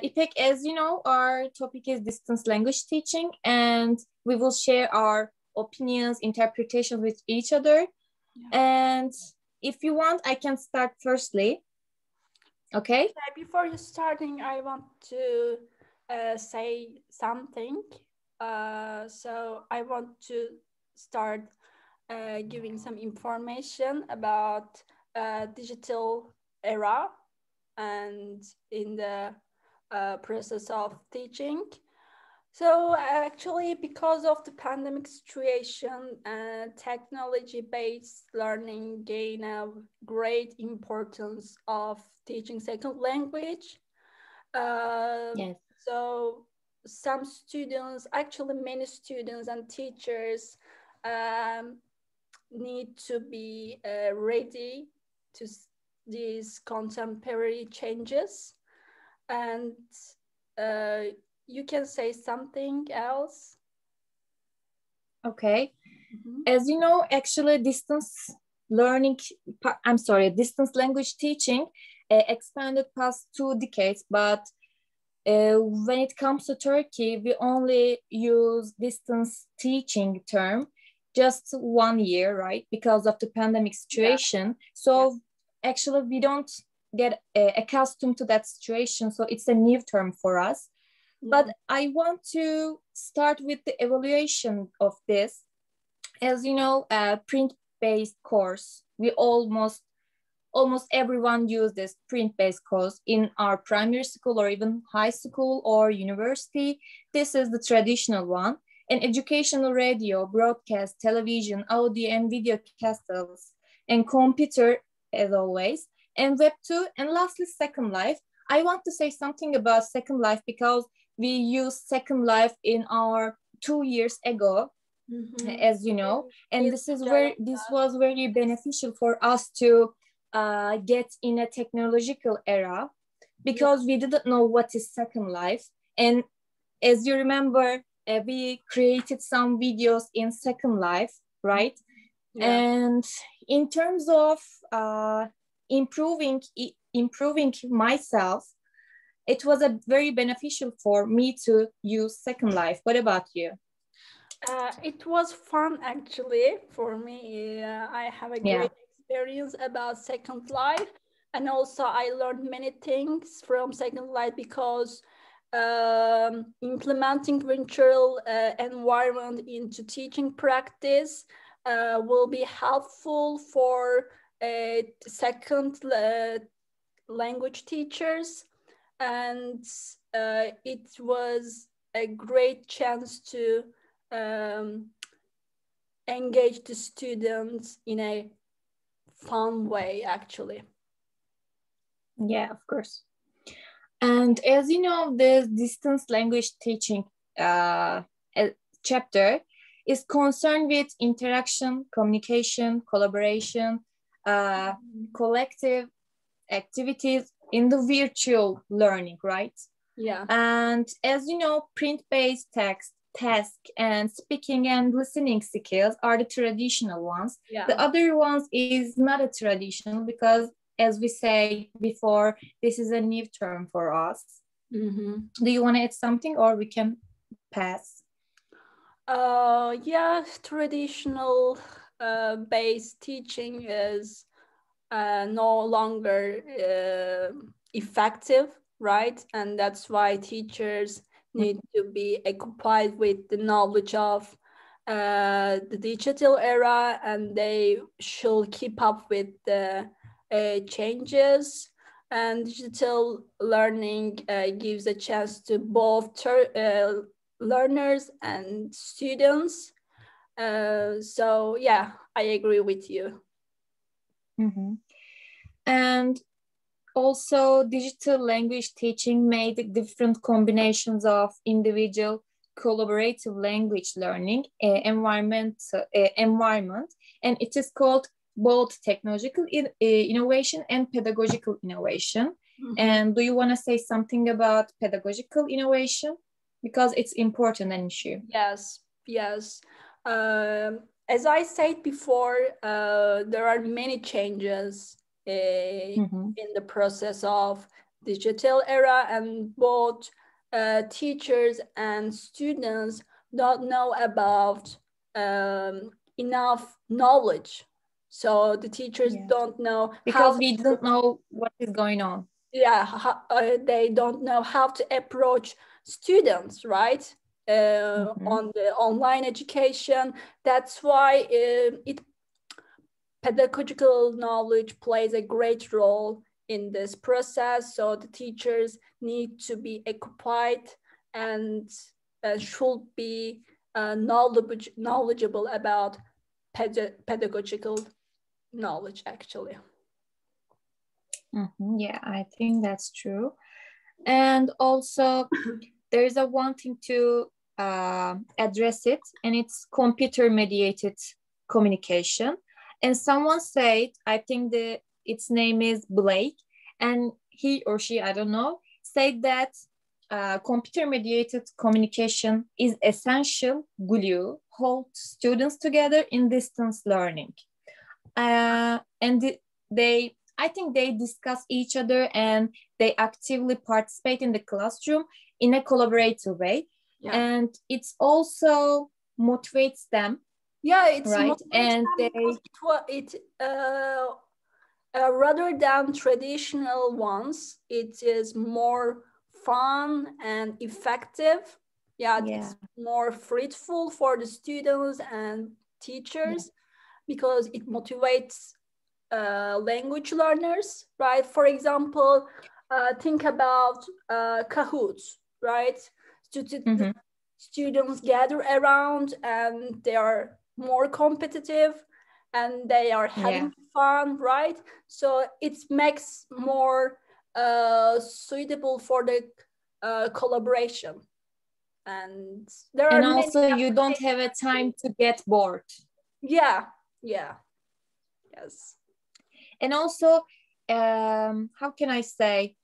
İpek, as you know, our topic is distance language teaching, and we will share our opinions, interpretations with each other. Yeah. And if you want, I can start firstly. Okay? Before you starting, I want to say something. So I want to start giving some information about digital era and in the process of teaching. So actually, because of the pandemic situation, technology-based learning gained a great importance of teaching second language. Yes. So some students, actually many students and teachers need to be ready to these contemporary changes. And you can say something else. Okay. As you know, actually distance language teaching expanded past 2 decades, but when it comes to Turkey, we only use distance teaching term just 1 year, right? Because of the pandemic situation. Yeah. So actually we don't get accustomed to that situation. So it's a new term for us. Yeah. But I want to start with the evaluation of this. As you know, print-based course, we almost everyone use this print-based course in our primary school or even high school or university. This is the traditional one. And educational radio, broadcast, television, audio and video castles, and computer as always, and Web 2, and lastly, Second Life. I want to say something about Second Life because we used Second Life in our 2 years ago, as you know, and this was very beneficial for us to get in a technological era because we didn't know what is Second Life. And as you remember, we created some videos in Second Life, right? Yeah. And in terms of improving myself, it was a very beneficial for me to use Second Life. What about you? It was fun actually for me. I have a great experience about Second Life, and also I learned many things from Second Life because implementing virtual environment into teaching practice will be helpful for second language teachers, and it was a great chance to engage the students in a fun way, actually. Yeah, of course. And as you know, the distance language teaching chapter is concerned with interaction, communication, collaboration, collective activities in the virtual learning, right? Yeah. And as you know, print-based text, task, and speaking and listening skills are the traditional ones. Yeah. The other ones is not a traditional because, as we say before, this is a new term for us. Do you want to add something or we can pass? Yeah, traditional based teaching is no longer effective, right? And that's why teachers need to be occupied with the knowledge of the digital era, and they should keep up with the changes. And digital learning gives a chance to both learners and students. So yeah, I agree with you. And also, digital language teaching made different combinations of individual collaborative language learning environment, and it is called both technological innovation and pedagogical innovation. And do you want to say something about pedagogical innovation? Because it's important an issue. Yes. As I said before, there are many changes in the process of digital era, and both teachers and students don't know about enough knowledge. So the teachers don't know because we don't know what is going on. They don't know how to approach students, right? On the online education. That's why pedagogical knowledge plays a great role in this process. So the teachers need to be occupied and should be knowledgeable about pedagogical knowledge, actually. Yeah, I think that's true. And also there is a one thing to address it, and it's computer mediated communication. And someone said, I think its name is Blake, and he or she, I don't know, said that computer mediated communication is essential glue hold students together in distance learning. And I think they discuss each other and they actively participate in the classroom in a collaborative way. And it's also motivates them. It's right. And rather than traditional ones, it is more fun and effective. It's more fruitful for the students and teachers because it motivates language learners, right? For example, think about Kahoots, right? Students gather around and they are more competitive and they are having fun, right? So it makes more suitable for the collaboration. And there are also you don't have a time to get bored. Yes. And also, how can I say,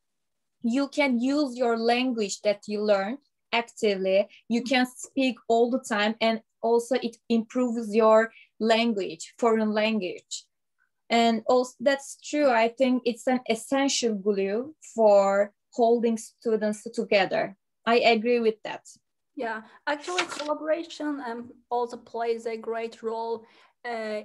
you can use your language that you learn actively. You can speak all the time, and also it improves your language, foreign language. And also that's true. I think it's an essential glue for holding students together. I agree with that. Yeah, actually collaboration also plays a great role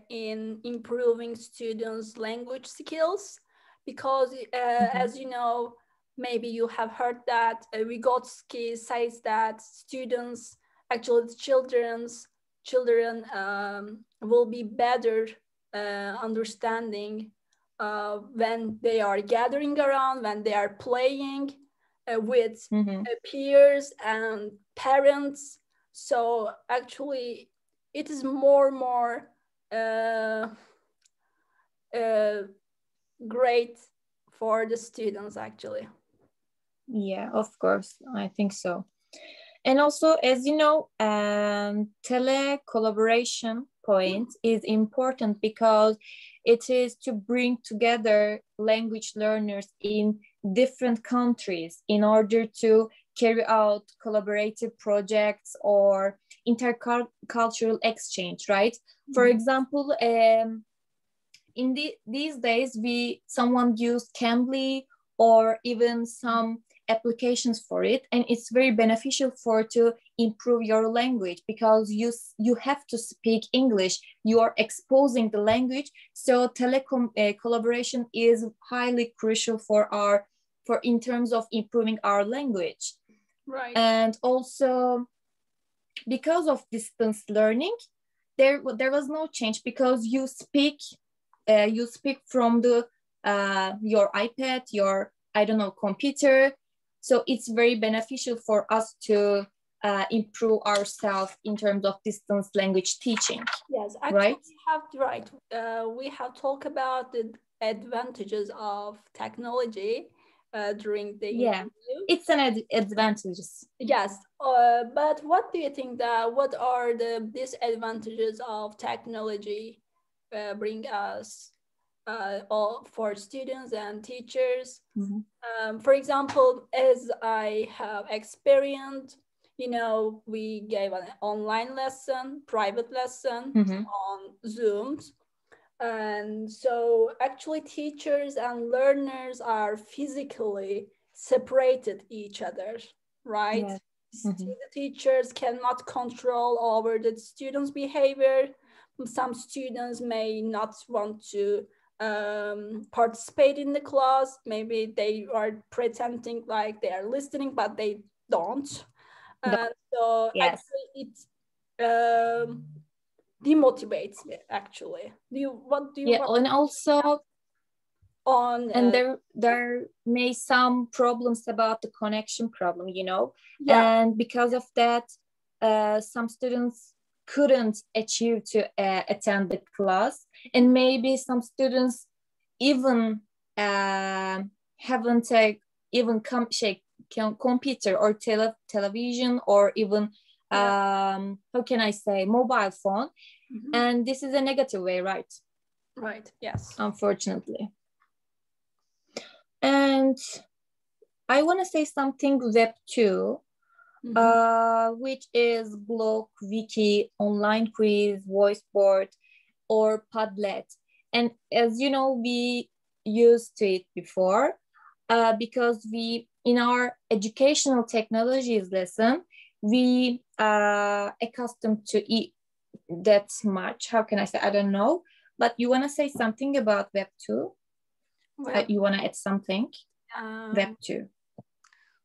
in improving students' language skills because as you know, maybe you have heard that Vygotsky says that students, actually children will be better understanding when they are gathering around, when they are playing with peers and parents. So actually it is more great for the students, actually. Yeah, of course, I think so. And also, as you know, tele-collaboration point is important because it is to bring together language learners in different countries in order to carry out collaborative projects or intercultural exchange, right? For example, in these days, someone used Cambly or even some applications for it, and it's very beneficial to improve your language because you have to speak English. You are exposing the language, so collaboration is highly crucial for in terms of improving our language. Right. And also because of distance learning, there was no change because you speak from your iPad, your computer. So it's very beneficial for us to improve ourselves in terms of distance language teaching. Yes, actually, we have talked about the advantages of technology during the interview. It's an advantages. Yes, but what do you think what are the disadvantages of technology bring us all for students and teachers? For example, as I have experienced, we gave an online lesson, private lesson on Zooms. And so actually teachers and learners are physically separated each other, right? Yes. The teachers cannot control over the students' behavior. Some students may not want to participate in the class. Maybe they are pretending like they are listening, but they don't. So Yes. actually it demotivates me, actually. What do you want? And also On and there may some problems about the connection problem, yeah. and because of that some students couldn't achieve to attend the class, and maybe some students even haven't even computer or television or even how can I say mobile phone. And this is a negative way, right? Right, yes. Unfortunately. And I want to say something Web 2, which is blog, wiki, online quiz, voice board, or Padlet. And as you know, we used to it before because we, in our educational technologies lesson, we accustomed to eat that much. How can I say? I don't know. But you want to say something about Web 2? You want to add something? Web 2.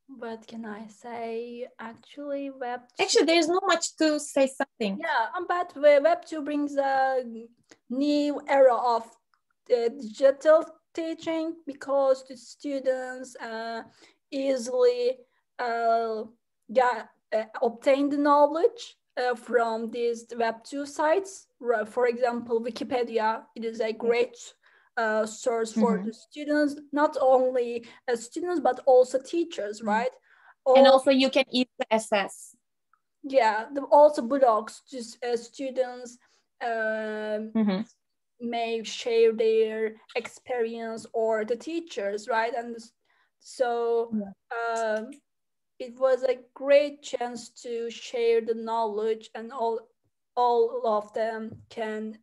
What can I say? Actually, Web 2... Actually, there's not much to say something. Yeah, but Web 2 brings a new era of digital teaching because the students easily obtain the knowledge from these Web 2 sites. For example, Wikipedia, it is a great source for the students, not only students, but also teachers, right? And also you can easily assess. Yeah, also blogs, just students may share their experience, or the teachers, right? And so it was a great chance to share the knowledge, and all of them can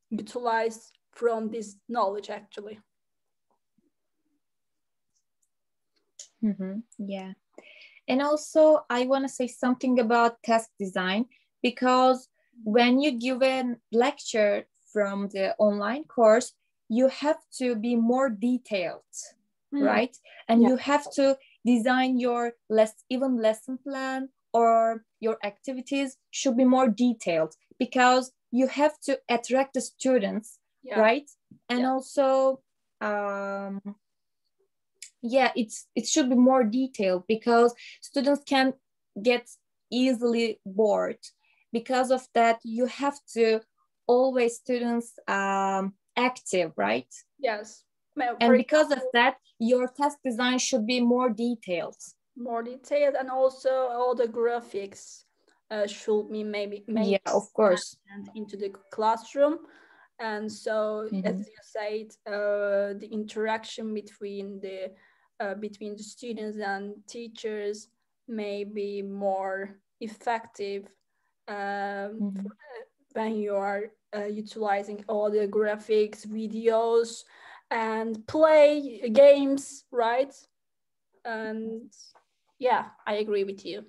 utilize from this knowledge, actually. Yeah. And also I want to say something about task design, because when you give a lecture from the online course, you have to be more detailed, right? And you have to design your even lesson plan, or your activities should be more detailed, because you have to attract the students, right? And also it should be more detailed, because students can get easily bored. Because of that, you have to always students active, right? Yes. And because of that, your task design should be more detailed. More detailed, and also all the graphics should be maybe made of course into the classroom. And so, as you said, the interaction between the students and teachers may be more effective when you are utilizing all the graphics, videos, and play games, right? And yeah, I agree with you.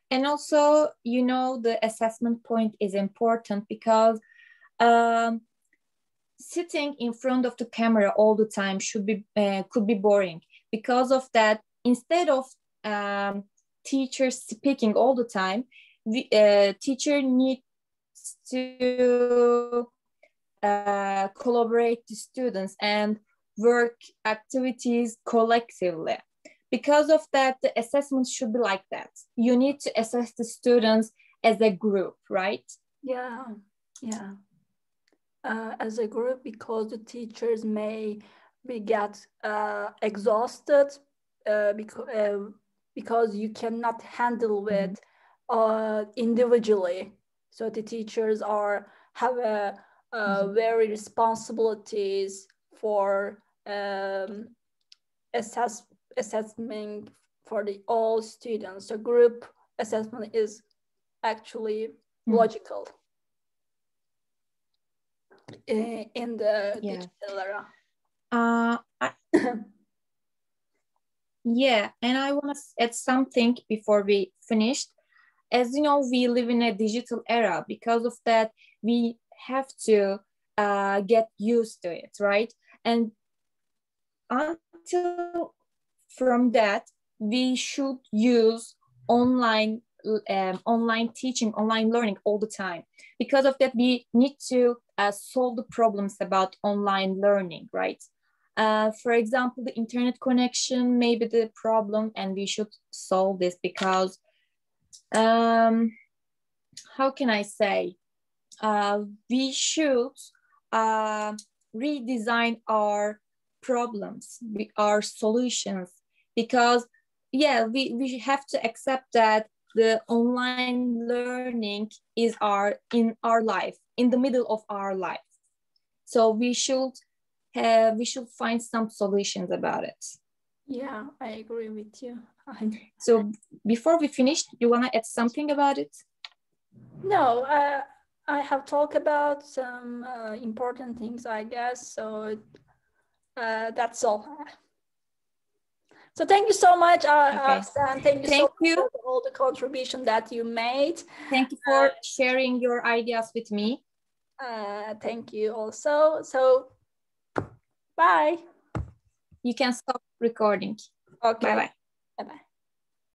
And also, the assessment point is important, because sitting in front of the camera all the time could be boring. Because of that, instead of teachers speaking all the time, the teacher needs to collaborate with students and work activities collectively. Because of that, the assessment should be like that. You need to assess the students as a group, right? Yeah. As a group, because the teachers may get exhausted because you cannot handle it individually. So the teachers have very responsibilities for assessment for all students. So group assessment is actually logical. in the digital era. Yeah, and I want to add something before we finish. As you know, we live in a digital era. Because of that, we have to get used to it, right? And until from that, we should use online teaching, online learning all the time. Because of that, we need to solve the problems about online learning, right? For example, the internet connection may be the problem, and we should solve this because, how can I say, we should redesign our problems, our solutions, because we have to accept that the online learning is in our life, in the middle of our life. So we should find some solutions about it. Yeah, I agree with you. So before we finish, you want to add something about it? No, I have talked about some important things, I guess. So that's all. So thank you so much, Ahsen. Thank you so much for all the contribution that you made. Thank you for sharing your ideas with me. Thank you also. So bye. You can stop recording. Okay. Bye-bye. Bye-bye.